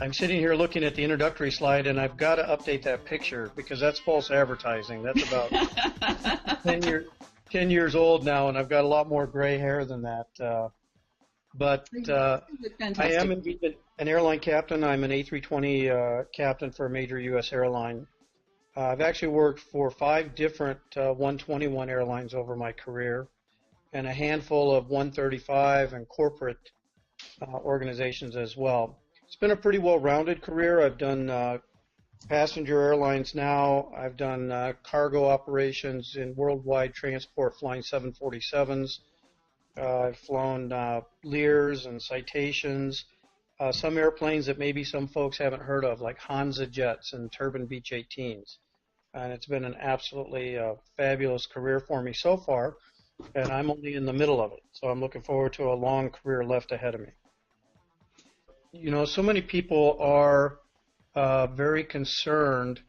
I'm sitting here looking at the introductory slide, and I've got to update that picture because that's false advertising. That's about 10 years old now, and I've got a lot more gray hair than that. I am indeed an airline captain. I'm an A320 captain for a major U.S. airline. I've actually worked for 5 different 121 airlines over my career, and a handful of 135 and corporate organizations as well. It's been a pretty well-rounded career. I've done passenger airlines now. I've done cargo operations in worldwide transport, flying 747s. I've flown Lears and Citations, some airplanes that maybe some folks haven't heard of, like Hansa Jets and Turbine Beech 18s. And it's been an absolutely fabulous career for me so far, and I'm only in the middle of it. So I'm looking forward to a long career left ahead of me. You know, so many people are very concerned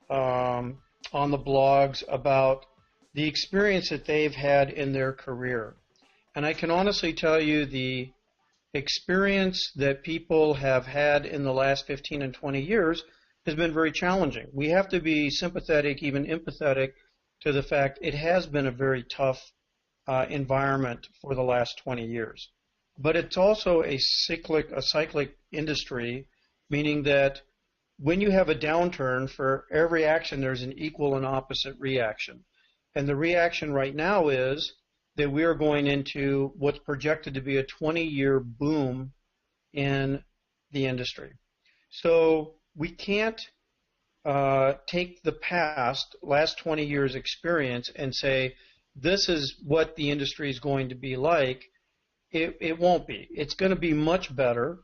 on the blogs about the experience that they've had in their career. And I can honestly tell you the experience that people have had in the last 15 and 20 years has been very challenging. We have to be sympathetic, even empathetic, to the fact it has been a very tough environment for the last 20 years. But it's also a cyclic industry, meaning that when you have a downturn, for every action there's an equal and opposite reaction. And the reaction right now is that we are going into what's projected to be a 20-year boom in the industry. So we can't take the last 20 years experience and say, this is what the industry is going to be like. It won't be. It's going to be much better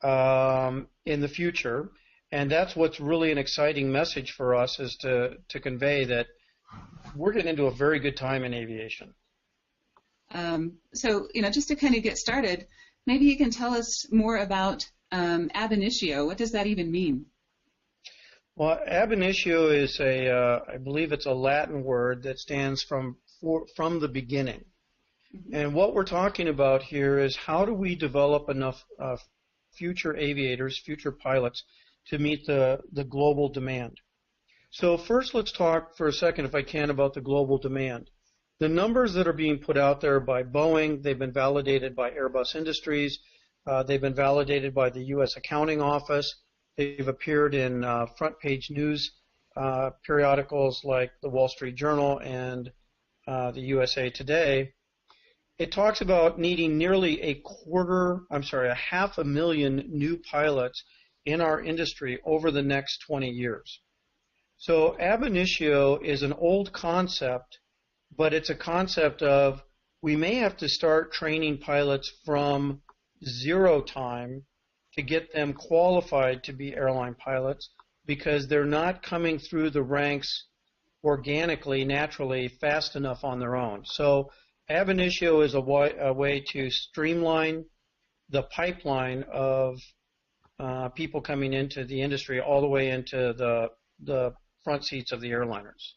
in the future, and that's what's really an exciting message for us, is to convey that we're getting into a very good time in aviation. So, just to kind of get started, maybe you can tell us more about ab initio. What does that even mean? Well, ab initio is I believe it's a Latin word that stands from the beginning. Mm-hmm. And what we're talking about here is how do we develop enough future aviators, future pilots, to meet the global demand. So first let's talk for a second, if I can, about the global demand. The numbers that are being put out there by Boeing, they've been validated by Airbus Industries, they've been validated by the U.S. Accounting Office, they've appeared in front page news periodicals like the Wall Street Journal and the USA Today. It talks about needing nearly a 500,000 new pilots in our industry over the next 20 years. So ab initio is an old concept, but it's a concept of we may have to start training pilots from zero time to get them qualified to be airline pilots, because they're not coming through the ranks organically, naturally, fast enough on their own. So ab initio is a way to streamline the pipeline of people coming into the industry all the way into the front seats of the airliners.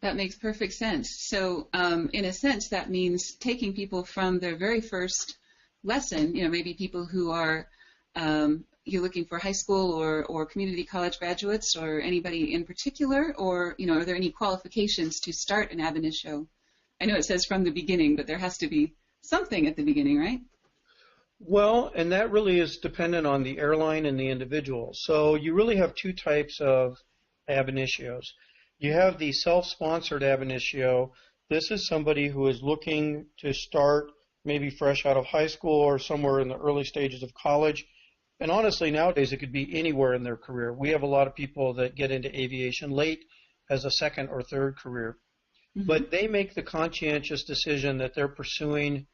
That makes perfect sense. So in a sense, that means taking people from their very first lesson, maybe people who are you're looking for high school or community college graduates, or anybody in particular, or are there any qualifications to start an ab initio? I know it says from the beginning, but there has to be something at the beginning, right? Well, and that really is dependent on the airline and the individual. So you really have 2 types of ab initios. You have the self-sponsored ab initio. This is somebody who is looking to start maybe fresh out of high school or somewhere in the early stages of college. And honestly, nowadays, it could be anywhere in their career. We have a lot of people that get into aviation late as a second or third career. Mm-hmm. But they make the conscientious decision that they're pursuing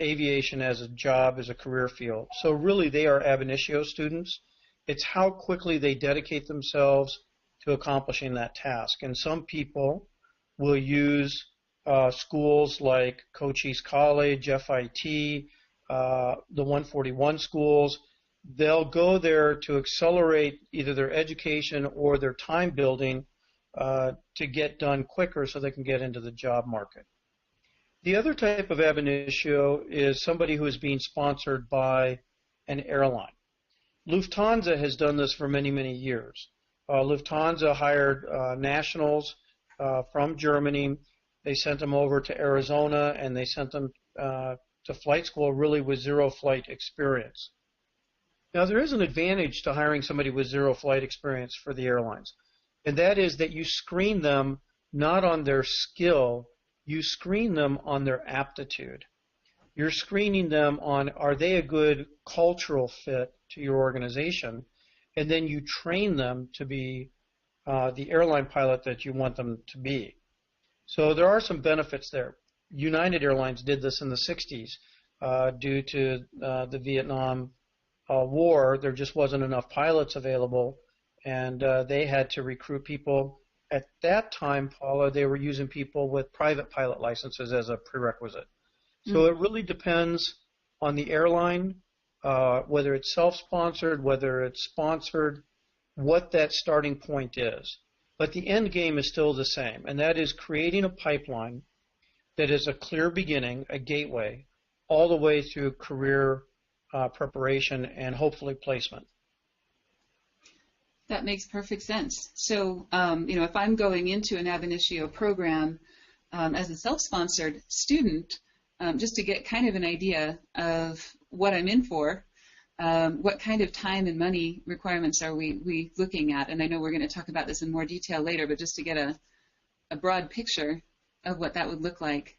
aviation as a job, as a career field. So really, they are ab initio students. It's how quickly they dedicate themselves to accomplishing that task. And some people will use schools like Cochise College, FIT, the 141 schools. They'll go there to accelerate either their education or their time building to get done quicker so they can get into the job market. The other type of ab initio is somebody who is being sponsored by an airline. Lufthansa has done this for many, many years. Lufthansa hired nationals from Germany. They sent them over to Arizona, and they sent them to flight school really with zero flight experience. Now, there is an advantage to hiring somebody with zero flight experience for the airlines, and that is that you screen them not on their skill, you screen them on their aptitude. You're screening them on, are they a good cultural fit to your organization? And then you train them to be the airline pilot that you want them to be. So there are some benefits there. United Airlines did this in the 60s due to the Vietnam War. There just wasn't enough pilots available, and they had to recruit people. At that time, Paula, they were using people with private pilot licenses as a prerequisite. So it really depends on the airline, whether it's self-sponsored, whether it's sponsored, what that starting point is. But the end game is still the same, and that is creating a pipeline that is a clear beginning, a gateway, all the way through career preparation and hopefully placement. That makes perfect sense. So, if I'm going into an ab initio program as a self-sponsored student, just to get kind of an idea of what I'm in for, what kind of time and money requirements are we looking at? And I know we're going to talk about this in more detail later, but just to get a broad picture of what that would look like.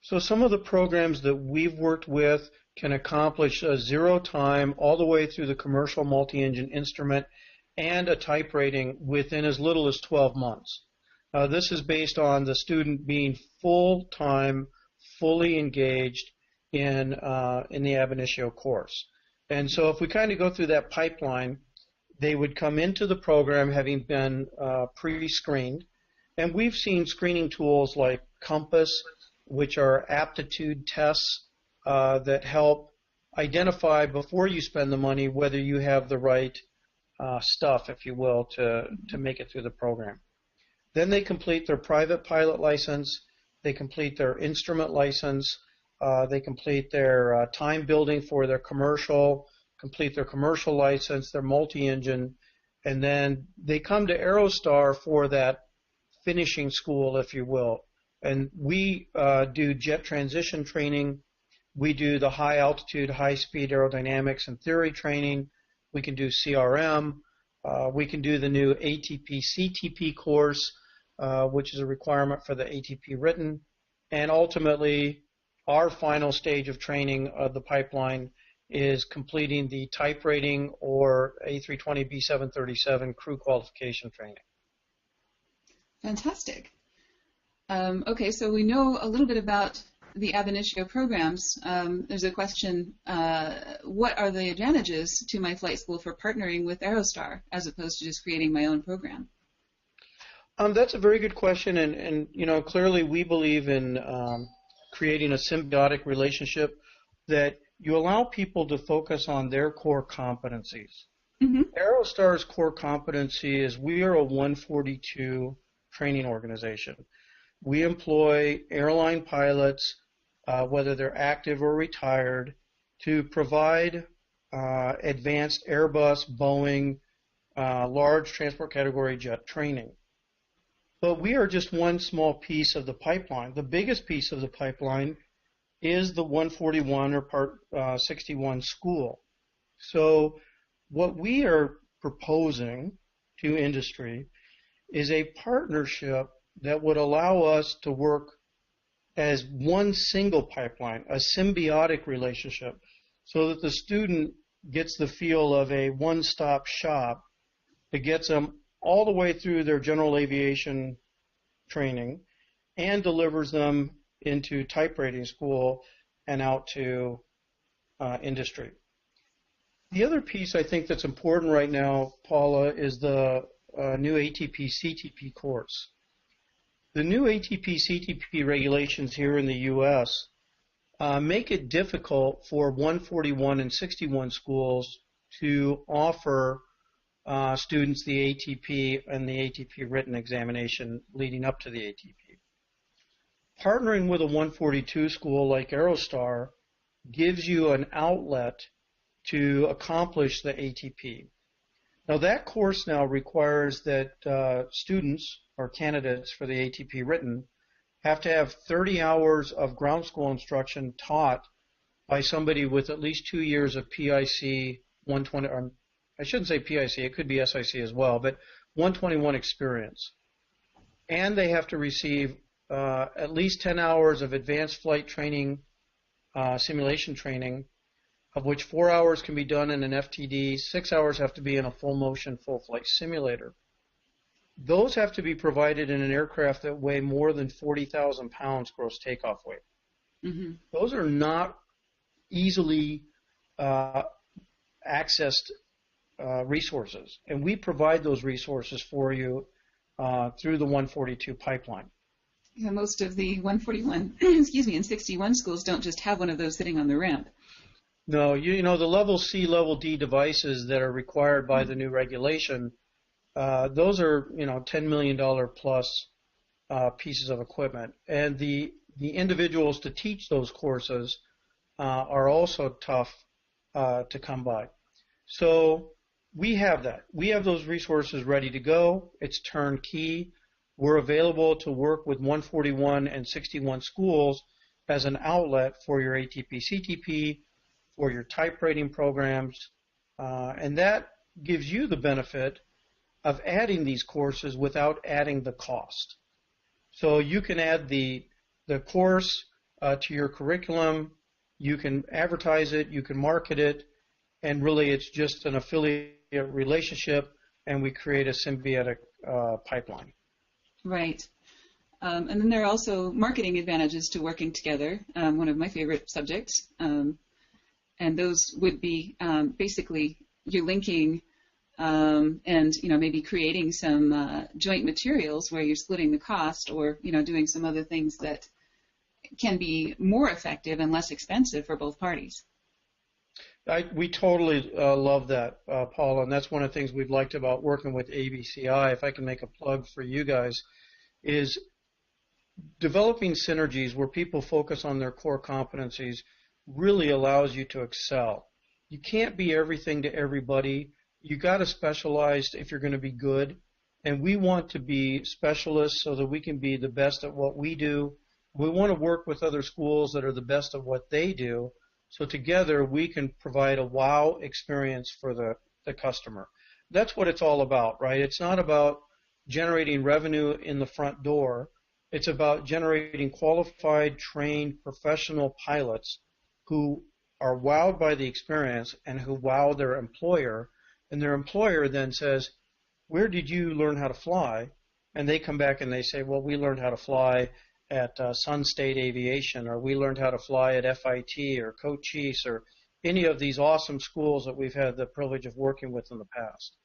So some of the programs that we've worked with can accomplish a zero time all the way through the commercial multi-engine instrument and a type rating within as little as 12 months. This is based on the student being full-time, fully engaged in the ab initio course. And so if we kind of go through that pipeline, they would come into the program having been pre-screened. And we've seen screening tools like Compass, which are aptitude tests that help identify before you spend the money whether you have the right stuff, if you will, to make it through the program. Then they complete their private pilot license. They complete their instrument license. They complete their time building for their commercial, complete their commercial license, their multi-engine, and then they come to Aerostar for that finishing school, if you will. And we do jet transition training. We do the high altitude, high speed aerodynamics and theory training. We can do CRM. We can do the new ATP CTP course, which is a requirement for the ATP written. And ultimately, our final stage of training of the pipeline is completing the type rating or A320 B737 crew qualification training. Fantastic. Okay, so we know a little bit about the ab initio programs. There's a question, what are the advantages to my flight school for partnering with Aerostar as opposed to just creating my own program? That's a very good question, and clearly we believe in creating a symbiotic relationship that you allow people to focus on their core competencies. Mm-hmm. Aerostar's core competency is we are a 142 training organization. We employ airline pilots, whether they're active or retired, to provide advanced Airbus, Boeing, large transport category jet training. But we are just one small piece of the pipeline. The biggest piece of the pipeline is the 141 or Part 61 school. So what we are proposing to industry is a partnership that would allow us to work as one single pipeline, a symbiotic relationship, so that the student gets the feel of a one-stop shop that gets them all the way through their general aviation training and delivers them into type rating school and out to industry. The other piece I think that's important right now, Paula, is the new ATP CTP course. The new ATP CTP regulations here in the U.S. Make it difficult for 141 and 61 schools to offer students the ATP and the ATP written examination leading up to the ATP. Partnering with a 142 school like Aerostar gives you an outlet to accomplish the ATP. Now that course now requires that students or candidates for the ATP written have to have 30 hours of ground school instruction taught by somebody with at least 2 years of PIC 120, or I shouldn't say PIC, it could be SIC as well, but 121 experience. And they have to receive at least 10 hours of advanced flight training, simulation training, of which 4 hours can be done in an FTD, 6 hours have to be in a full motion, full flight simulator. Those have to be provided in an aircraft that weigh more than 40,000 pounds gross takeoff weight. Mm-hmm. Those are not easily accessed resources, and we provide those resources for you through the 142 pipeline. Yeah, most of the 141, excuse me, and 61 schools don't just have one of those sitting on the ramp. No, you know, the level C, level D devices that are required by the new regulation, those are, you know, $10 million plus pieces of equipment. And the individuals to teach those courses are also tough to come by. So we have that. We have those resources ready to go. It's turnkey. We're available to work with 141 and 61 schools as an outlet for your ATP, CTP, for your type rating programs, and that gives you the benefit of adding these courses without adding the cost. So you can add the course to your curriculum, you can advertise it, you can market it, and really it's just an affiliate relationship, and we create a symbiotic pipeline. Right. And then there are also marketing advantages to working together, one of my favorite subjects. And those would be basically you're linking and, you know, maybe creating some joint materials where you're splitting the cost or, you know, doing some other things that can be more effective and less expensive for both parties. We totally love that, Paula, and that's one of the things we've liked about working with ABCI, if I can make a plug for you guys, is developing synergies where people focus on their core competencies really allows you to excel. You can't be everything to everybody. You got to specialize if you're going to be good, and we want to be specialists so that we can be the best at what we do. We want to work with other schools that are the best at what they do, so together we can provide a wow experience for the customer. That's what it's all about, right? It's not about generating revenue in the front door. It's about generating qualified, trained, professional pilots who are wowed by the experience and who wow their employer, and their employer then says, where did you learn how to fly? And they come back and they say, well, we learned how to fly at Sun State Aviation, or we learned how to fly at FIT or Cochise or any of these awesome schools that we've had the privilege of working with in the past.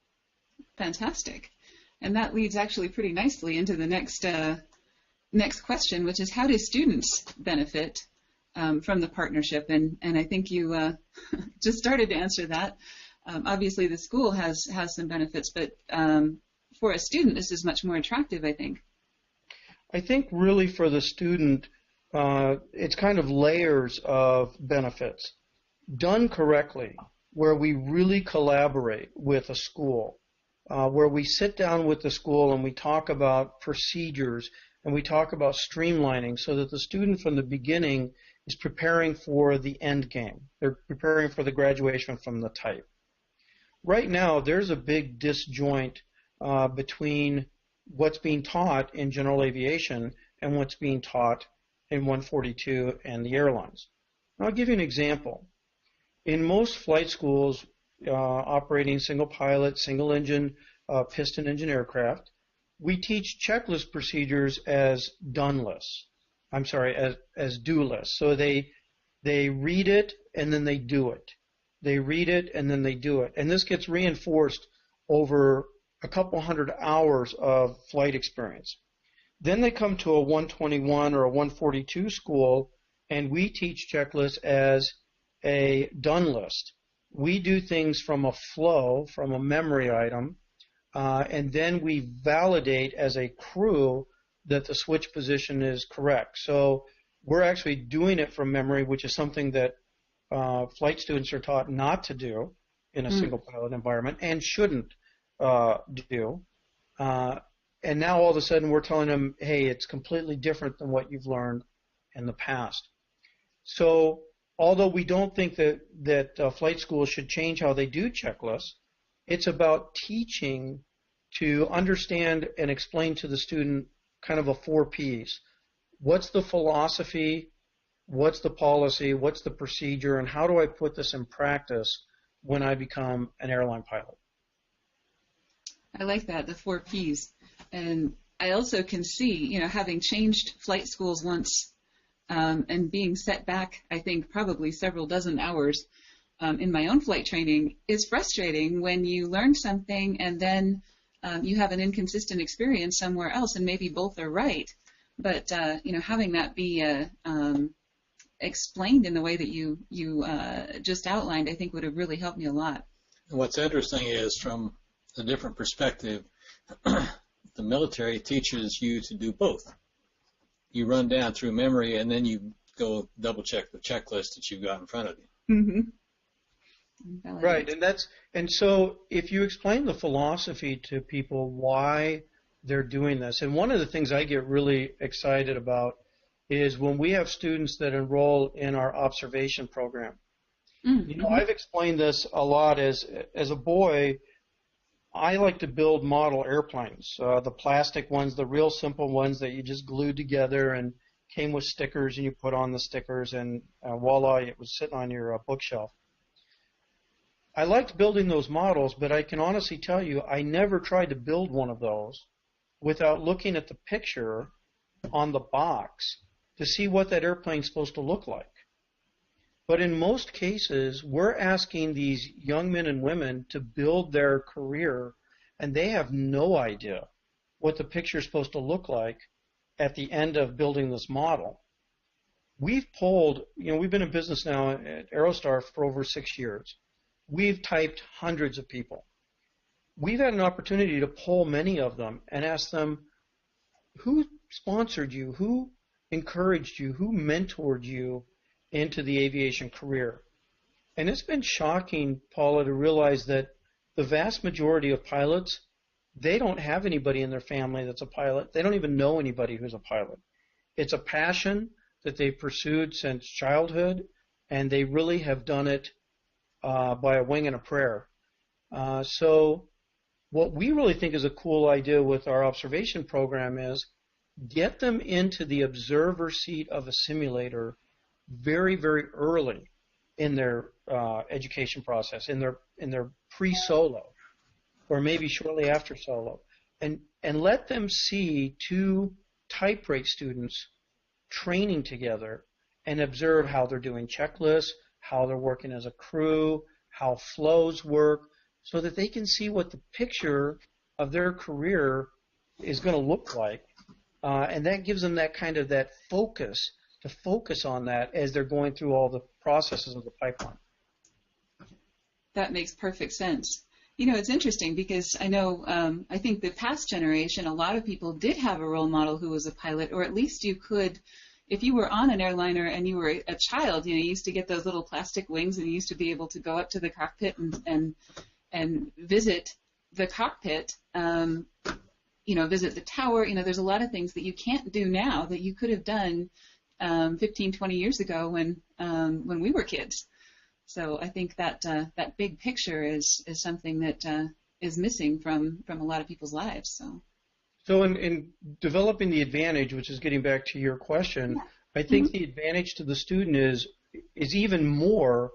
Fantastic. And that leads actually pretty nicely into the next question, which is how do students benefit from the partnership? And I think you just started to answer that. Obviously, the school has some benefits, but for a student, this is much more attractive, I think. I think really for the student, it's kind of layers of benefits. Done correctly, where we really collaborate with a school, where we sit down with the school and we talk about procedures and we talk about streamlining so that the student from the beginning is preparing for the end game. They're preparing for the graduation from the type. Right now, there's a big disjoint between what's being taught in general aviation and what's being taught in 142 and the airlines. I'll give you an example. In most flight schools operating single pilot, single engine, piston engine aircraft, we teach checklist procedures as done lists. I'm sorry, as do lists. So they read it and then they do it. They read it and then they do it. And this gets reinforced over a couple hundred hours of flight experience. Then they come to a 121 or a 142 school, and we teach checklists as a done list. We do things from a flow, from a memory item, and then we validate as a crew that the switch position is correct. So we're actually doing it from memory, which is something that flight students are taught not to do in a Mm. single pilot environment and shouldn't do. And now all of a sudden we're telling them, hey, it's completely different than what you've learned in the past. So although we don't think that flight schools should change how they do checklists, it's about teaching to understand and explain to the student kind of a 4 Ps. What's the philosophy? What's the policy? What's the procedure? And how do I put this in practice when I become an airline pilot? I like that, the 4 Ps. And I also can see, having changed flight schools once and being set back, I think, probably several dozen hours in my own flight training is frustrating when you learn something and then you have an inconsistent experience somewhere else, and maybe both are right. But, having that be explained in the way that you just outlined, I think would have really helped me a lot. What's interesting is, from a different perspective, the military teaches you to do both. You run down through memory, and then you go double check the checklist that you've got in front of you. Mm-hmm. Right, and so if you explain the philosophy to people why they're doing this, and one of the things I get really excited about is when we have students that enroll in our observation program. Mm-hmm. I've explained this a lot as a boy. I like to build model airplanes, the plastic ones, the real simple ones that you just glued together and came with stickers, and you put on the stickers, and voila, it was sitting on your bookshelf. I liked building those models, but I can honestly tell you I never tried to build one of those without looking at the picture on the box to see what that airplane's supposed to look like. But in most cases, we're asking these young men and women to build their career, and they have no idea what the picture is supposed to look like at the end of building this model. We've polled, we've been in business now at Aerostar for over 6 years. We've typed hundreds of people. We've had an opportunity to poll many of them and ask them, who sponsored you? Who encouraged you? Who mentored you into the aviation career? And it's been shocking, Paula, to realize that the vast majority of pilots, they don't have anybody in their family that's a pilot. They don't even know anybody who's a pilot. It's a passion that they've pursued since childhood, and they really have done it by a wing and a prayer. So what we really think is a cool idea with our observation program is get them into the observer seat of a simulator very, very early in their education process, in their pre-solo, or maybe shortly after solo, and let them see 2 type rate students training together and observe how they're doing checklists, how they're working as a crew, how flows work, so that they can see what the picture of their career is going to look like, and that gives them that kind of that focus to focus on that as they're going through all the processes of the pipeline. That makes perfect sense. It's interesting because I know, I think the past generation, a lot of people did have a role model who was a pilot, or at least you could, if you were on an airliner and you were a child, you used to get those little plastic wings and you used to be able to go up to the cockpit and visit the cockpit, visit the tower. There's a lot of things that you can't do now that you could have done 15, 20 years ago when we were kids. So I think that that big picture is something that is missing from a lot of people's lives. So in developing the advantage, which is getting back to your question, I think the advantage to the student is even more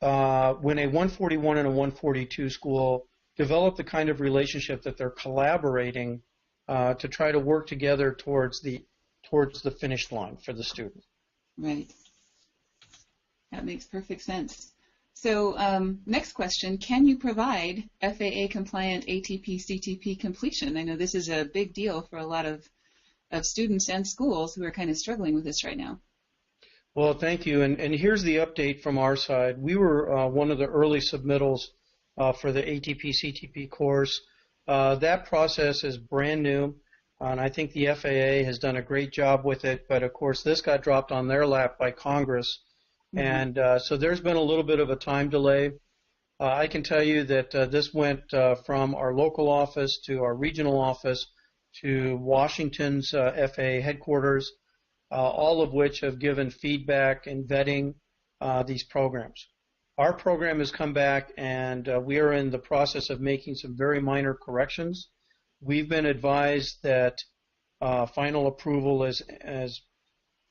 when a 141 and a 142 school develop the kind of relationship that they're collaborating to try to work together towards the finish line for the student. Right. That makes perfect sense. So next question, can you provide FAA compliant ATP CTP completion? I know this is a big deal for a lot of students and schools who are kind of struggling with this right now. Well, thank you. And here's the update from our side. We were one of the early submittals for the ATP CTP course. That process is brand new, and I think the FAA has done a great job with it. But, of course, this got dropped on their lap by Congress And so there's been a little bit of a time delay. I can tell you that this went from our local office to our regional office to Washington's FAA headquarters, all of which have given feedback and vetting these programs. Our program has come back, and we are in the process of making some very minor corrections. We've been advised that final approval is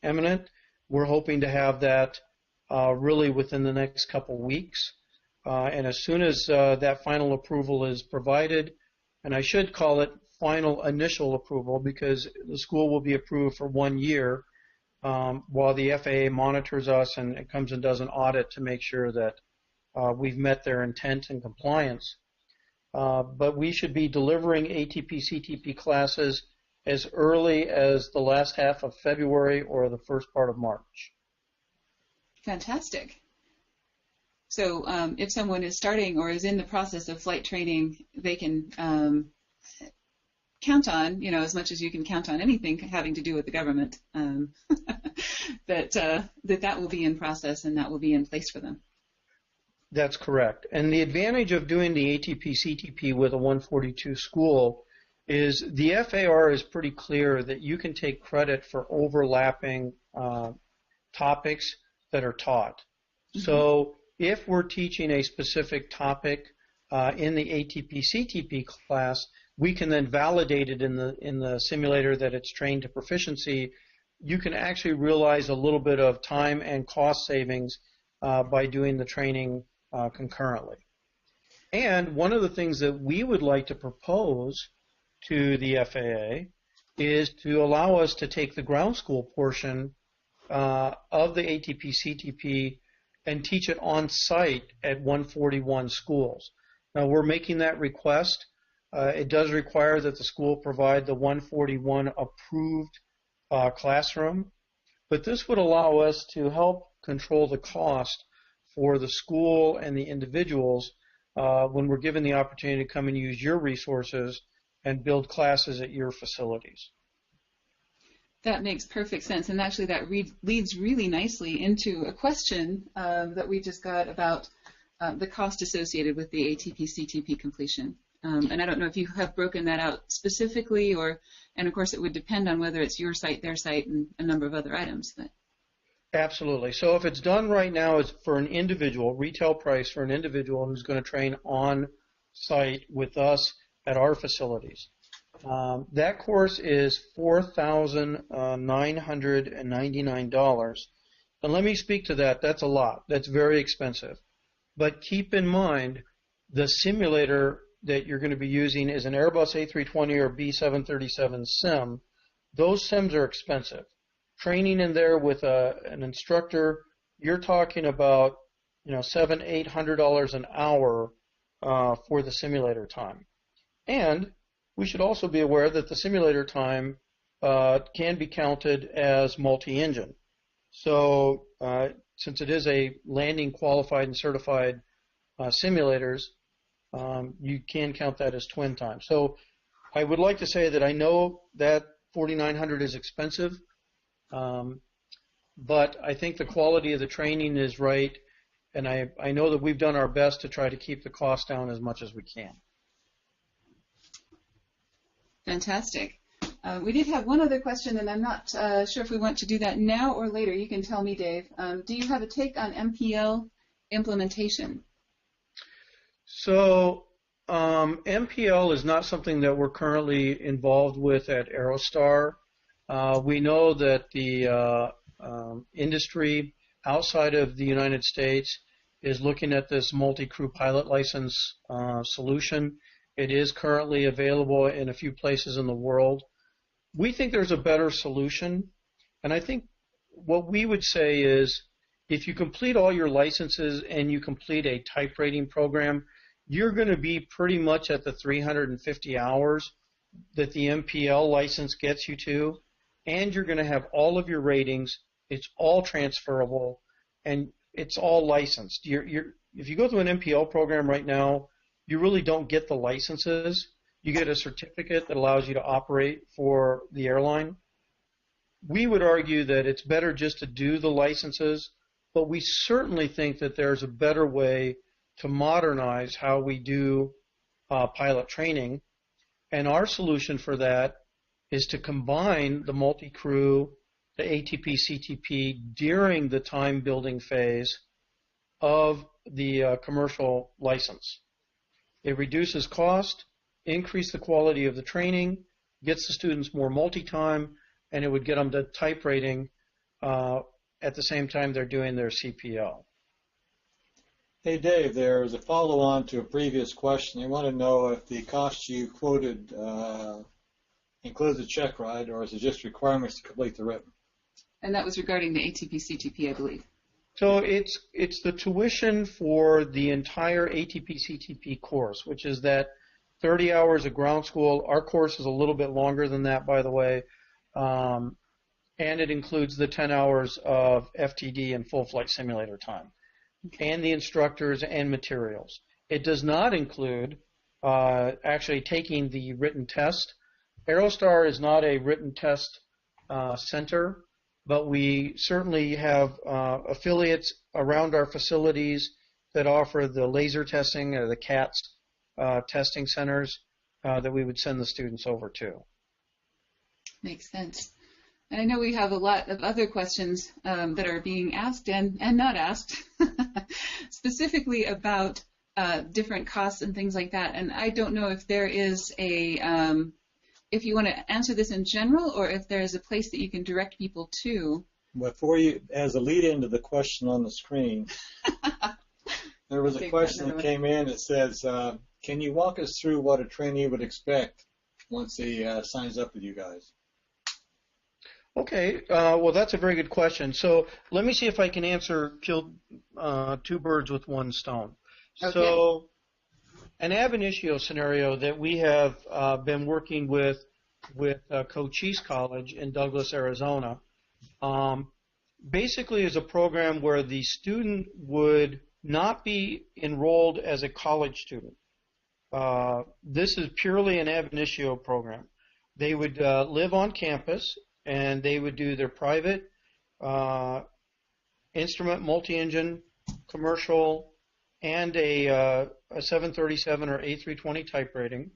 imminent. We're hoping to have that really within the next couple weeks. And as soon as that final approval is provided, and I should call it final initial approval because the school will be approved for 1 year while the FAA monitors us and it comes and does an audit to make sure that we've met their intent and compliance. But we should be delivering ATP CTP classes as early as the last half of February or the first part of March. Fantastic. So if someone is starting or is in the process of flight training, they can count on, as much as you can count on anything having to do with the government, that will be in process and that will be in place for them. That's correct. And the advantage of doing the ATP CTP with a 142 school is the FAR is pretty clear that you can take credit for overlapping topics that are taught. Mm-hmm. So if we're teaching a specific topic in the ATP CTP class, we can then validate it in the simulator that it's trained to proficiency. You can actually realize a little bit of time and cost savings by doing the training concurrently. And one of the things that we would like to propose to the FAA is to allow us to take the ground school portion of the ATP CTP and teach it on site at 141 schools. Now we're making that request. It does require that the school provide the 141 approved classroom, but this would allow us to help control the cost for the school and the individuals when we're given the opportunity to come and use your resources and build classes at your facilities. That makes perfect sense, and actually that leads really nicely into a question that we just got about the cost associated with the ATP CTP completion. And I don't know if you have broken that out specifically, and of course it would depend on whether it's your site, their site, and a number of other items. But. Absolutely. So if it's done right now, it's for an individual, retail price for an individual who's going to train on site with us at our facilities. That course is $4,999. And let me speak to that. That's a lot. That's very expensive. But keep in mind, the simulator that you're going to be using is an Airbus A320 or B737 sim. Those sims are expensive. Training in there with an instructor, you're talking about $700-800 an hour for the simulator time. And we should also be aware that the simulator time can be counted as multi-engine. So since it is a landing qualified and certified simulators, you can count that as twin time. So I would like to say that I know that $4,900 is expensive, but I think the quality of the training is right, and I know that we've done our best to try to keep the cost down as much as we can. Fantastic. We did have one other question, and I'm not sure if we want to do that now or later. You can tell me, Dave. Do you have a take on MPL implementation? So MPL is not something that we're currently involved with at Aerostar. We know that the industry outside of the United States is looking at this multi-crew pilot license solution. It is currently available in a few places in the world. We think there's a better solution, and I think what we would say is if you complete all your licenses and you complete a type rating program, you're going to be pretty much at the 350 hours that the MPL license gets you to, and you're going to have all of your ratings. It's all transferable, and it's all licensed. If you go through an MPL program right now, you really don't get the licenses. You get a certificate that allows you to operate for the airline. We would argue that it's better just to do the licenses but we certainly think that there's a better way to modernize how we do pilot training. And our solution for that is to combine the multi-crew, the ATP, CTP during the time building phase of the commercial license. It reduces cost, increases the quality of the training, gets the students more multi-time, and it would get them to type rating at the same time they're doing their CPL. Hey Dave, there's a follow-on to a previous question. They want to know if the cost you quoted includes a check ride, or is it just requirements to complete the written? And that was regarding the ATP CTP, I believe. So it's the tuition for the entire ATP CTP course, which is that 30 hours of ground school. Our course is a little bit longer than that, by the way, and it includes the 10 hours of FTD and full flight simulator time, and the instructors and materials. It does not include actually taking the written test. Aerostar is not a written test center, but we certainly have affiliates around our facilities that offer the laser testing or the CATS testing centers that we would send the students over to. Makes sense. And I know we have a lot of other questions that are being asked and not asked, specifically about different costs and things like that. And I don't know if there is if you want to answer this in general, or if there is a place that you can direct people to. Before you, as a lead into the question on the screen, there was a question that came in that says, can you walk us through what a trainee would expect once he signs up with you guys? Okay, well, that's a very good question. So let me see if I can kill two birds with one stone. Okay. So an ab initio scenario that we have been working with Cochise College in Douglas, Arizona, basically is a program where the student would not be enrolled as a college student. This is purely an ab initio program. They would live on campus, and they would do their private instrument, multi-engine, commercial, and a 737 or A320 type rating.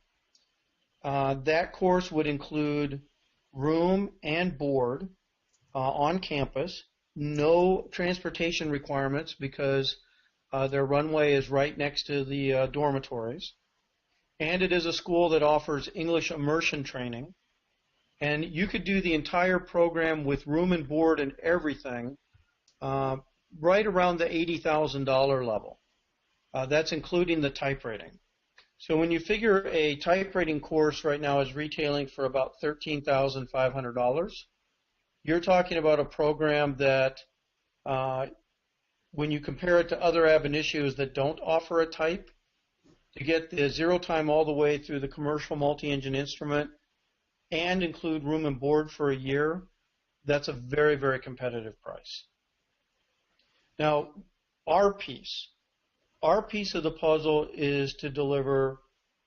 That course would include room and board on campus, no transportation requirements because their runway is right next to the dormitories. And it is a school that offers English immersion training. And you could do the entire program with room and board and everything right around the $80,000 level. That's including the type rating. So when you figure a type rating course right now is retailing for about $13,500, you're talking about a program that when you compare it to other ab initios that don't offer a type, to get the zero time all the way through the commercial multi-engine instrument and include room and board for a year, that's a very, very competitive price. Now, our piece of the puzzle is to deliver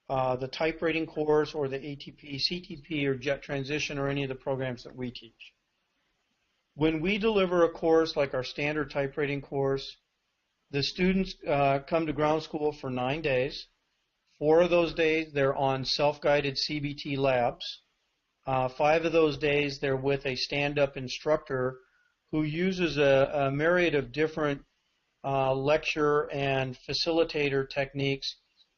the type rating course or the ATP, CTP, or jet transition or any of the programs that we teach. When we deliver a course like our standard type rating course, the students come to ground school for 9 days. 4 of those days they're on self-guided CBT labs. 5 of those days they're with a stand-up instructor who uses a myriad of different lecture and facilitator techniques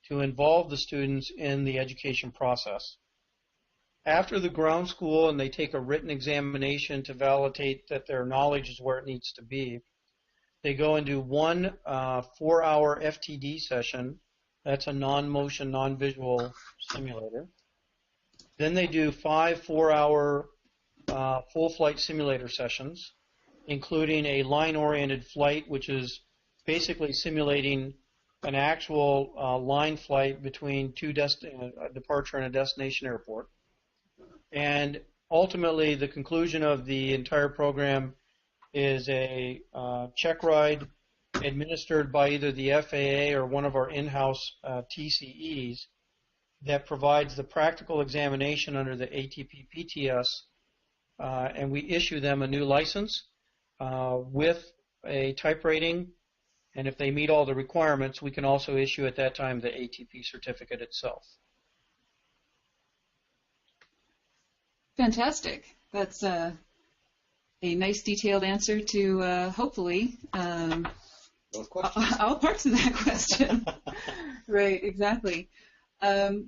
to involve the students in the education process. After the ground school and they take a written examination to validate that their knowledge is where it needs to be, they go and do 1 4-hour FTD session. That's a non-motion, non-visual simulator. Then they do 5 4-hour full flight simulator sessions, including a line-oriented flight, which is basically simulating an actual line flight between a departure and a destination airport. And ultimately, the conclusion of the entire program is a check ride administered by either the FAA or one of our in-house TCEs that provides the practical examination under the ATP PTS, and we issue them a new license with a type rating, and if they meet all the requirements, we can also issue at that time the ATP certificate itself. Fantastic. That's a nice detailed answer to hopefully all parts of that question. Right, exactly.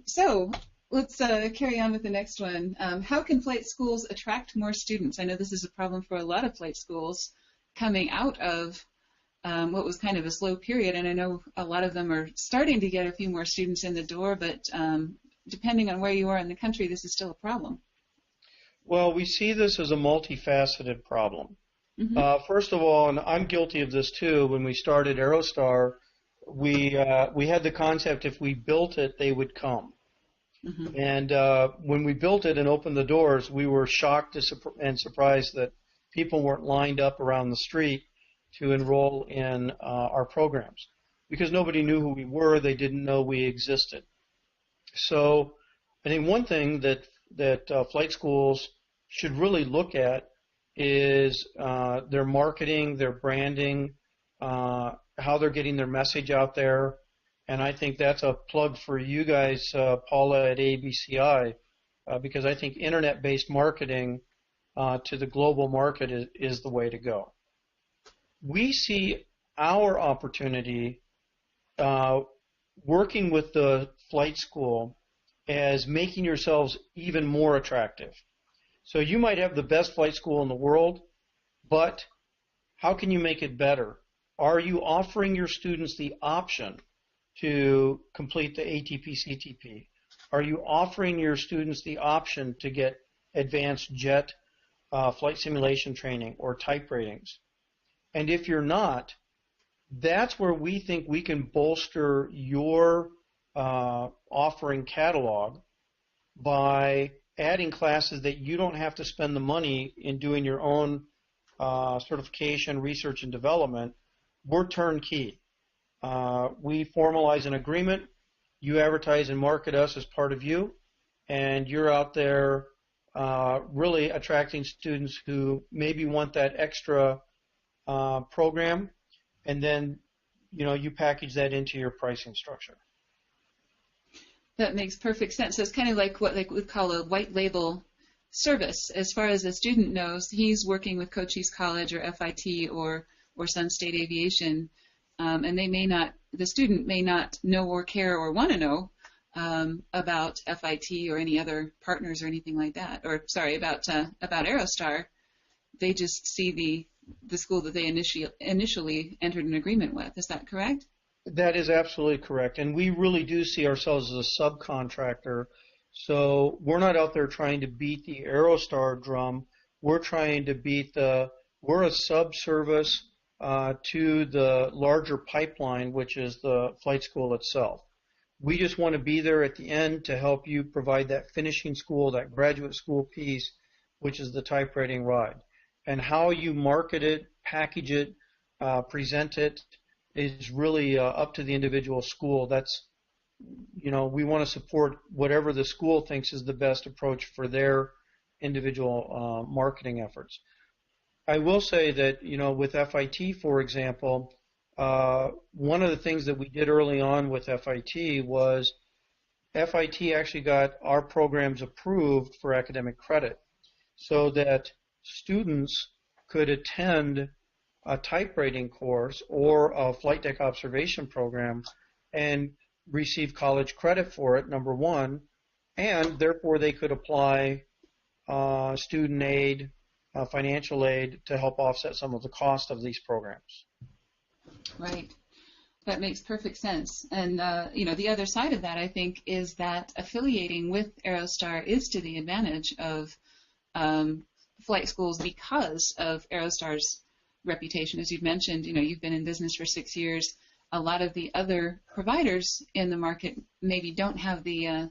So let's carry on with the next one. How can flight schools attract more students? I know this is a problem for a lot of flight schools coming out of what was kind of a slow period, and I know a lot of them are starting to get a few more students in the door, but depending on where you are in the country, this is still a problem. Well, we see this as a multifaceted problem. Mm-hmm. First of all, and I'm guilty of this too, when we started Aerostar, we had the concept if we built it, they would come. Mm-hmm. And when we built it and opened the doors, we were shocked and surprised that people weren't lined up around the street to enroll in our programs because nobody knew who we were. They didn't know we existed. So I think one thing that flight schools should really look at is their marketing, their branding, how they're getting their message out there. And I think that's a plug for you guys, Paula at ABCI, because I think internet-based marketing to the global market is the way to go. We see our opportunity working with the flight school as making yourselves even more attractive. So you might have the best flight school in the world, but how can you make it better? Are you offering your students the option to complete the ATP CTP? Are you offering your students the option to get advanced jet flight simulation training or type ratings? And if you're not, that's where we think we can bolster your offering catalog by adding classes that you don't have to spend the money in doing your own certification, research, and development. We're turnkey. We formalize an agreement. You advertise and market us as part of you, and you're out there really attracting students who maybe want that extra program, and then you package that into your pricing structure. That makes perfect sense. So it's kind of like what we call a white label service. As far as the student knows, he's working with Cochise College or FIT or Sun State Aviation, and the student may not know or care or want to know about FIT or any other partners or anything like that. Or sorry, about Aerostar. They just see the school that they initially entered an agreement with. Is that correct? That is absolutely correct, and we really do see ourselves as a subcontractor. So we're not out there trying to beat the Aerostar drum. We're trying to we're a sub-service to the larger pipeline, which is the flight school itself. We just want to be there at the end to help you provide that finishing school, that graduate school piece, which is the type rating ride. And how you market it, package it, present it, is really up to the individual school. That's, we want to support whatever the school thinks is the best approach for their individual marketing efforts. I will say that, with FIT, for example, one of the things that we did early on with FIT was FIT actually got our programs approved for academic credit so that students could attend a type rating course or a flight deck observation program and receive college credit for it, number one, and therefore they could apply student aid, financial aid to help offset some of the cost of these programs. Right. That makes perfect sense. And, the other side of that, I think, is that affiliating with Aerostar is to the advantage of flight schools because of Aerostar's reputation. As you've mentioned, you've been in business for 6 years. A lot of the other providers in the market maybe don't have the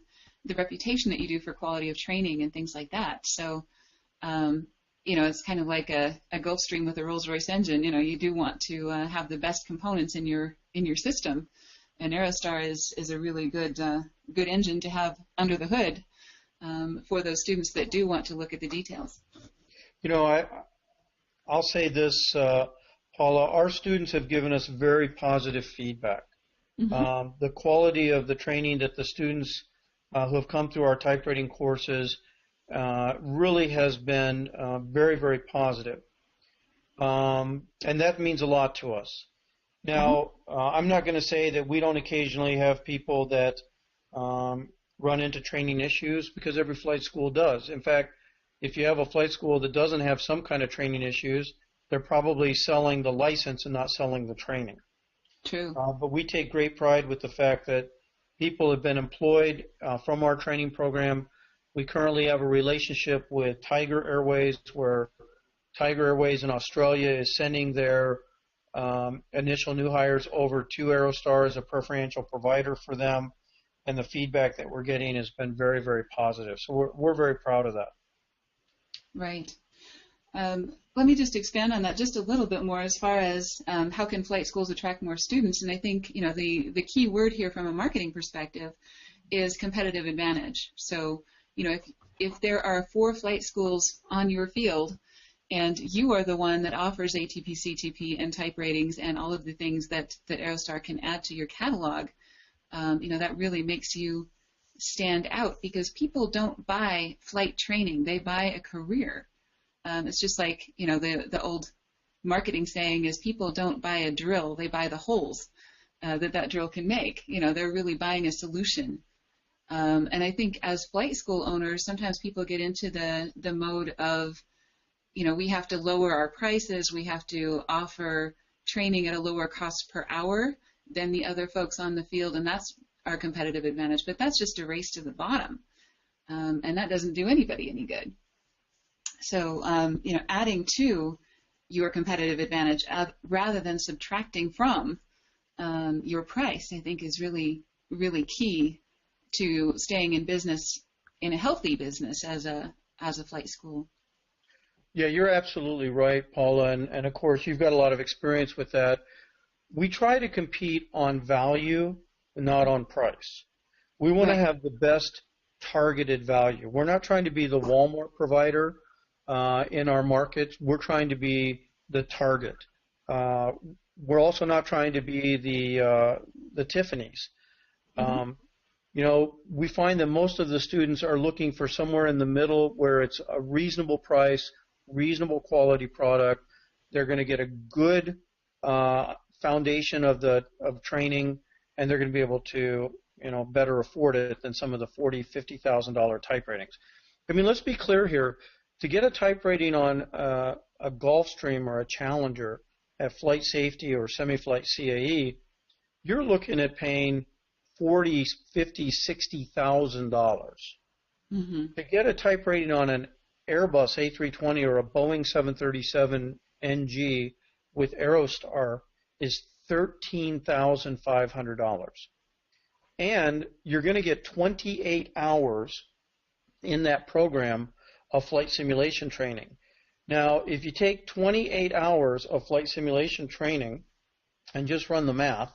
reputation that you do for quality of training and things like that. So, it's kind of like a Gulfstream with a Rolls-Royce engine. You do want to have the best components in your system, and Aerostar is a really good engine to have under the hood for those students that do want to look at the details. I'll say this, Paula, our students have given us very positive feedback. The quality of the training that the students who have come through our type rating courses really has been very, very positive. And that means a lot to us. Now, I'm not going to say that we don't occasionally have people that run into training issues, because every flight school does. In fact, if you have a flight school that doesn't have some kind of training issues, they're probably selling the license and not selling the training. True. But we take great pride with the fact that people have been employed from our training program. We currently have a relationship with Tiger Airways, where Tiger Airways in Australia is sending their initial new hires over to Aerostar as a preferential provider for them, and the feedback that we're getting has been very, very positive. So we're very proud of that. Right. Let me just expand on that just a little bit more as far as how can flight schools attract more students. And I think, the key word here from a marketing perspective is competitive advantage. So, if there are 4 flight schools on your field and you are the one that offers ATP, CTP, and type ratings and all of the things that Aerostar can add to your catalog, that really makes you stand out, because people don't buy flight training. They buy a career. It's just like, the old marketing saying is, people don't buy a drill, they buy the holes that drill can make. They're really buying a solution. And I think as flight school owners, sometimes people get into the mode of, we have to lower our prices, we have to offer training at a lower cost per hour than the other folks on the field, and that's our competitive advantage. But that's just a race to the bottom, and that doesn't do anybody any good. So, adding to your competitive advantage rather than subtracting from your price, I think is really, really key to staying in business, in a healthy business as a flight school. Yeah, you're absolutely right, Paula, and of course you've got a lot of experience with that. We try to compete on value, not on price. We want to have the best targeted value. We're not trying to be the Walmart provider in our markets. We're trying to be the target. We're also not trying to be the Tiffany's. We find that most of the students are looking for somewhere in the middle, where it's a reasonable price, reasonable quality product. They're going to get a good foundation of training, and they're going to be able to better afford it than some of the $40,000, $50,000 type ratings. I mean, let's be clear here. To get a type rating on a Gulfstream or a Challenger at Flight Safety or Semi-Flight CAE, you're looking at paying $40,000, $50,000, $60,000. To get a type rating on an Airbus A320 or a Boeing 737 NG with Aerostar is $13,500. And you're going to get 28 hours in that program of flight simulation training. Now, if you take 28 hours of flight simulation training and just run the math,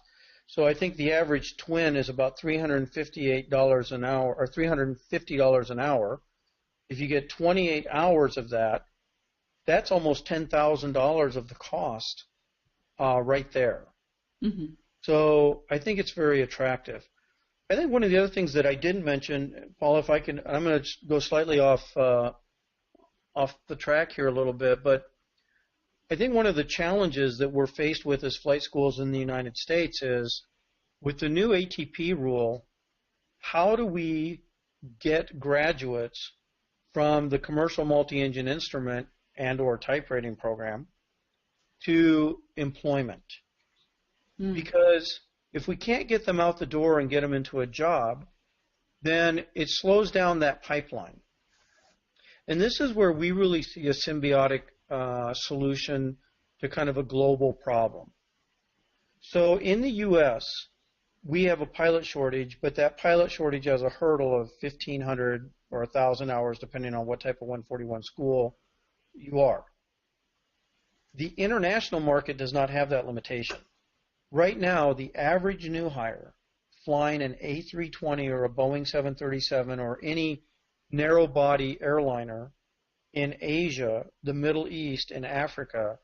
so I think the average twin is about $358 an hour, or $350 an hour. If you get 28 hours of that, that's almost $10,000 of the cost right there. So I think it's very attractive. I think one of the other things that I didn't mention, Paul, if I can, I'm going to go slightly off the track here a little bit, but I think one of the challenges that we're faced with as flight schools in the United States is, with the new ATP rule, how do we get graduates from the commercial multi-engine instrument and or type rating program to employment? Because if we can't get them out the door and get them into a job, then it slows down that pipeline. And this is where we really see a symbiotic solution to kind of a global problem. So in the U.S., we have a pilot shortage, but that pilot shortage has a hurdle of 1,500 or 1,000 hours, depending on what type of 141 school you are. The international market does not have that limitation. Right now, the average new hire flying an A320 or a Boeing 737 or any narrow-body airliner in Asia, the Middle East, and Africa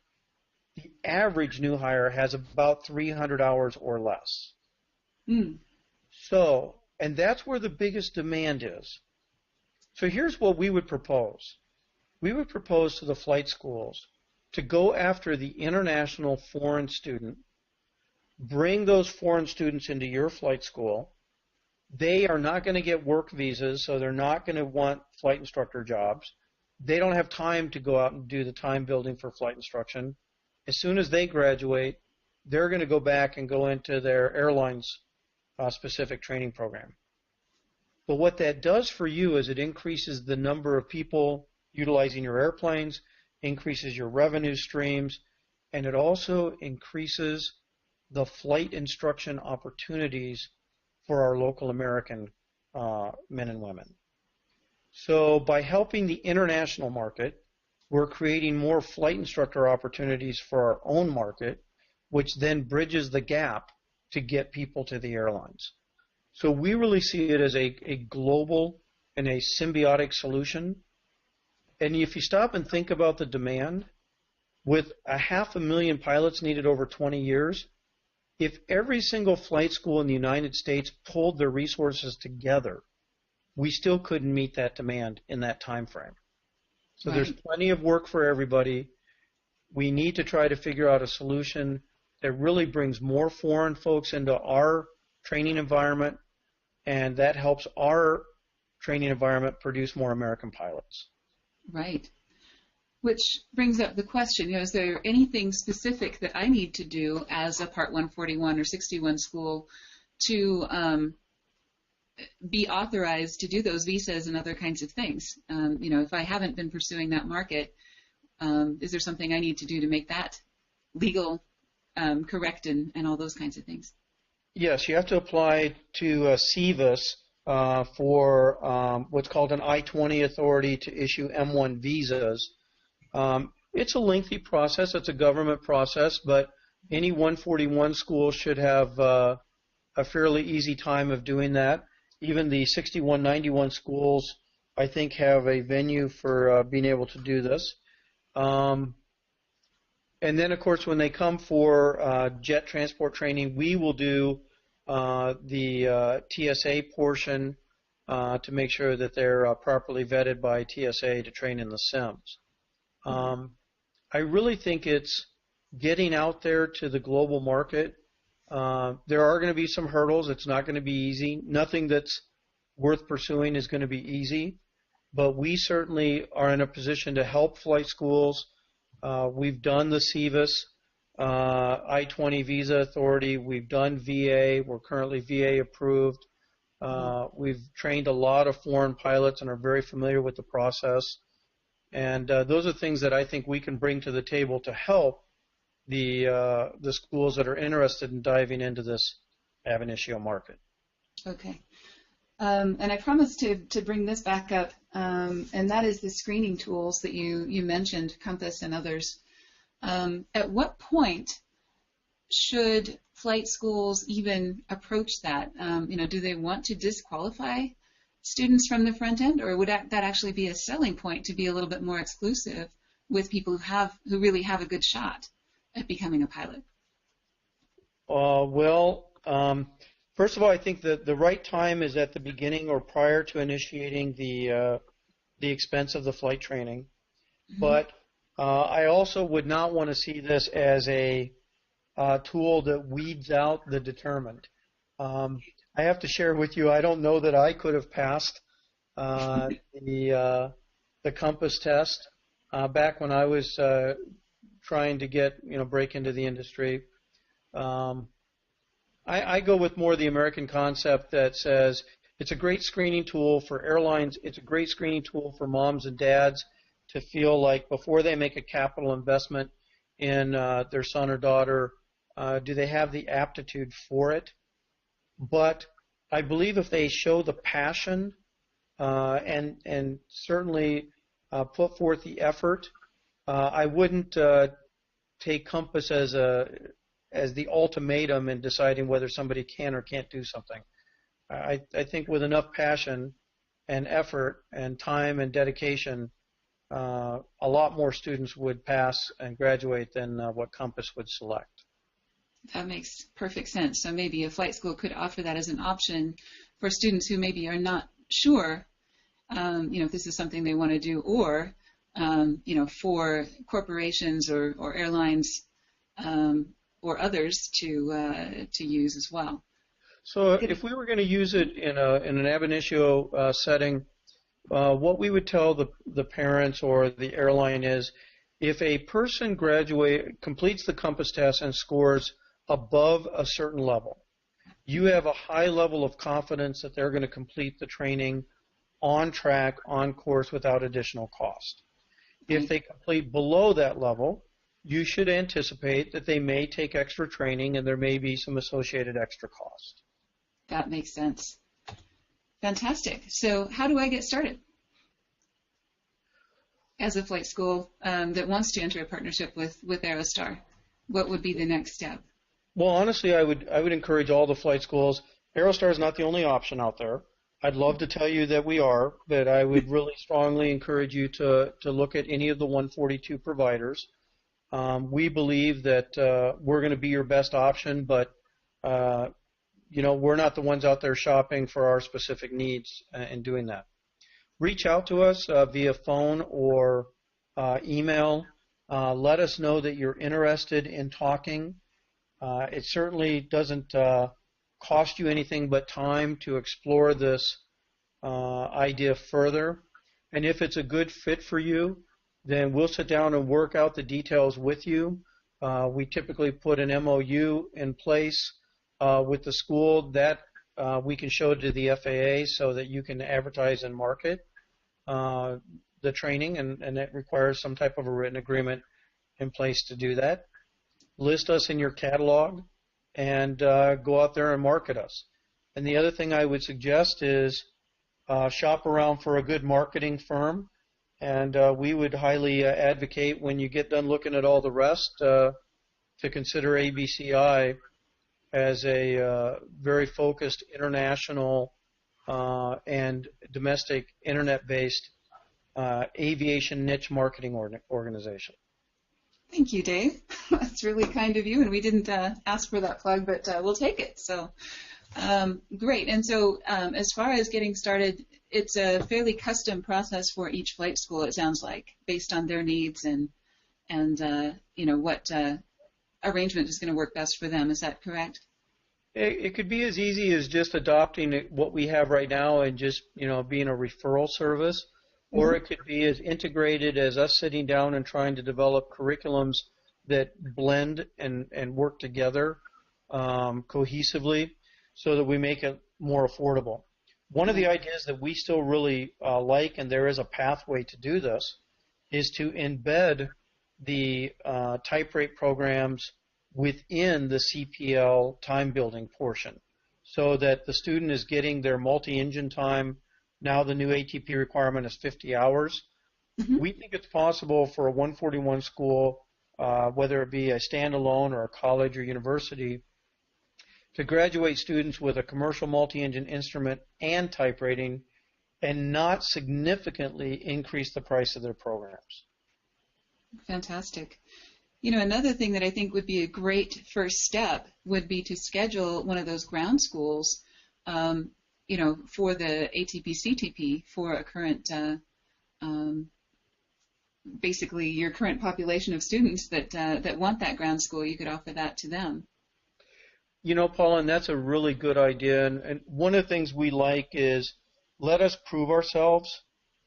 the average new hire has about 300 hours or less. Mm. So, and that's where the biggest demand is. So here's what we would propose. We would propose to the flight schools to go after the international foreign student, bring those foreign students into your flight school. They are not going to get work visas, so they're not going to want flight instructor jobs. They don't have time to go out and do the time building for flight instruction. As soon as they graduate, they're going to go back and go into their airlines specific training program. But what that does for you is it increases the number of people utilizing your airplanes, increases your revenue streams, and it also increases the flight instruction opportunities for our local American men and women. So by helping the international market, we're creating more flight instructor opportunities for our own market, which then bridges the gap to get people to the airlines. So we really see it as a global and a symbiotic solution. And if you stop and think about the demand, with 500,000 pilots needed over 20 years, if every single flight school in the United States pulled their resources together, we still couldn't meet that demand in that time frame. So Right. There's plenty of work for everybody. We need to try to figure out a solution that really brings more foreign folks into our training environment, and that helps our training environment produce more American pilots. Right. Which brings up the question, is there anything specific that I need to do as a Part 141 or 61 school to be authorized to do those visas and other kinds of things? If I haven't been pursuing that market, is there something I need to do to make that legal, correct, and all those kinds of things? Yes, you have to apply to CVIS for what's called an I-20 authority to issue M1 visas. It's a lengthy process. It's a government process, but any 141 school should have a fairly easy time of doing that. Even the 6191 schools, I think, have a venue for being able to do this. And then, of course, when they come for jet transport training, we will do the TSA portion to make sure that they're properly vetted by TSA to train in the sims. I really think it's getting out there to the global market. There are going to be some hurdles. It's not going to be easy. Nothing that's worth pursuing is going to be easy, but we certainly are in a position to help flight schools. We've done the CVIS I-20 Visa Authority. We've done VA. We're currently VA approved. We've trained a lot of foreign pilots and are very familiar with the process. And those are things that I think we can bring to the table to help the schools that are interested in diving into this ab initio market. Okay. And I promised to bring this back up, and that is the screening tools that you mentioned, Compass and others. At what point should flight schools even approach that? Do they want to disqualify students from the front end, or would that actually be a selling point to be a little bit more exclusive with people who really have a good shot at becoming a pilot? First of all, I think that the right time is at the beginning or prior to initiating the expense of the flight training. Mm-hmm. But I also would not want to see this as a tool that weeds out the determined. I have to share with you, I don't know that I could have passed the Compass test back when I was trying to break into the industry. I go with more the American concept that says it's a great screening tool for airlines. It's a great screening tool for moms and dads to feel like before they make a capital investment in their son or daughter, do they have the aptitude for it? But I believe if they show the passion and certainly put forth the effort, I wouldn't take Compass as the ultimatum in deciding whether somebody can or can't do something. I think with enough passion and effort and time and dedication, a lot more students would pass and graduate than what Compass would select. That makes perfect sense. So maybe a flight school could offer that as an option for students who maybe are not sure, if this is something they want to do, or, for corporations or airlines or others to use as well. So if we were going to use it in an ab initio setting, what we would tell the parents or the airline is, if a person completes the Compass test and scores above a certain level, you have a high level of confidence that they're going to complete the training on track, on course, without additional cost. If they complete below that level, you should anticipate that they may take extra training and there may be some associated extra cost. That makes sense. Fantastic. So how do I get started as a flight school that wants to enter a partnership with Aerostar? What would be the next step? Well, honestly, I would encourage all the flight schools. Aerostar is not the only option out there. I'd love to tell you that we are, but I would really strongly encourage you to look at any of the 142 providers. We believe that we're going to be your best option, but we're not the ones out there shopping for our specific needs in doing that. Reach out to us via phone or email. Let us know that you're interested in talking. It certainly doesn't cost you anything but time to explore this idea further. And if it's a good fit for you, then we'll sit down and work out the details with you. We typically put an MOU in place with the school that we can show to the FAA so that you can advertise and market the training, and it requires some type of a written agreement in place to do that. List us in your catalog and go out there and market us. And the other thing I would suggest is shop around for a good marketing firm, and we would highly advocate, when you get done looking at all the rest, to consider ABCI as a very focused international and domestic internet-based aviation niche marketing organization. Thank you, Dave. That's really kind of you, and we didn't ask for that plug, but we'll take it. So great. And so as far as getting started, it's a fairly custom process for each flight school, it sounds like, based on their needs and what arrangement is going to work best for them. Is that correct? It could be as easy as just adopting what we have right now and just being a referral service. Or it could be as integrated as us sitting down and trying to develop curriculums that blend and work together cohesively so that we make it more affordable. One of the ideas that we still really like, and there is a pathway to do this, is to embed the type rate programs within the CPL time building portion so that the student is getting their multi-engine time. Now the new ATP requirement is 50 hours. Mm-hmm. We think it's possible for a 141 school, whether it be a standalone or a college or university, to graduate students with a commercial multi-engine instrument and type rating and not significantly increase the price of their programs. Fantastic. Another thing that I think would be a great first step would be to schedule one of those ground schools for the ATP CTP for a current, basically your current population of students that want that ground school. You could offer that to them. Paula, and that's a really good idea. And one of the things we like is let us prove ourselves.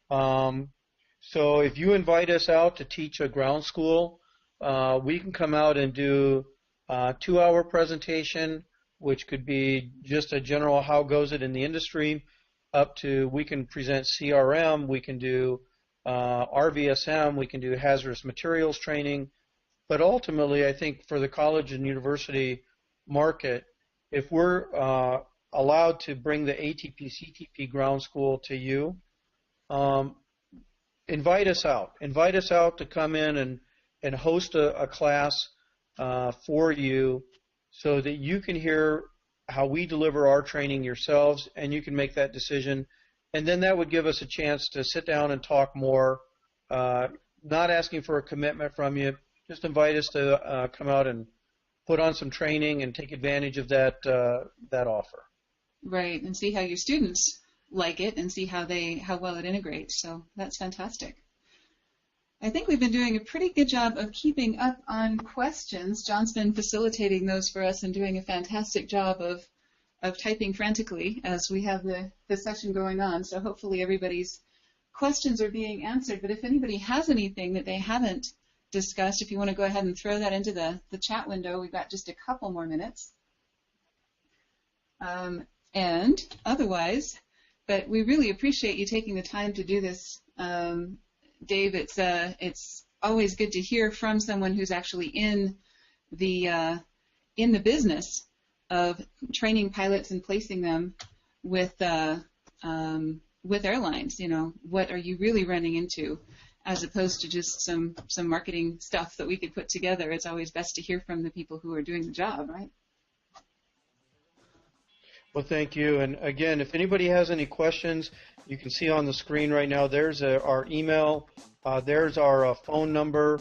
So if you invite us out to teach a ground school, we can come out and do a 2-hour presentation, which could be just a general how goes it in the industry, up to we can present CRM, we can do RVSM, we can do hazardous materials training. But ultimately, I think for the college and university market, if we're allowed to bring the ATP CTP ground school to you, invite us out. Invite us out to come in and host a class for you, so that you can hear how we deliver our training yourselves, and you can make that decision. And then that would give us a chance to sit down and talk more Not asking for a commitment from you. Just invite us to come out and put on some training and take advantage of that offer. Right, and see how your students like it and see how well it integrates. So that's fantastic. I think we've been doing a pretty good job of keeping up on questions. John's been facilitating those for us and doing a fantastic job of typing frantically as we have the session going on. So hopefully everybody's questions are being answered. But if anybody has anything that they haven't discussed, if you want to go ahead and throw that into the chat window, we've got just a couple more minutes. And otherwise, but we really appreciate you taking the time to do this, Dave. It's always good to hear from someone who's actually in the business of training pilots and placing them with airlines. You know, what are you really running into, as opposed to just some marketing stuff that we could put together. It's always best to hear from the people who are doing the job, right? Well, thank you. And again, if anybody has any questions, you can see on the screen right now, there's our email, there's our phone number.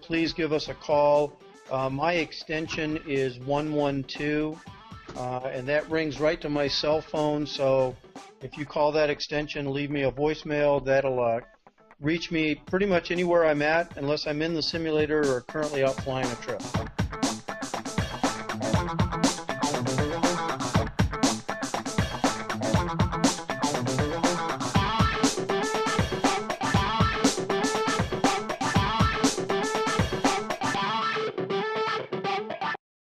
Please give us a call. My extension is 112, and that rings right to my cell phone. So if you call that extension, leave me a voicemail, that'll reach me pretty much anywhere I'm at, unless I'm in the simulator or currently out flying a trip.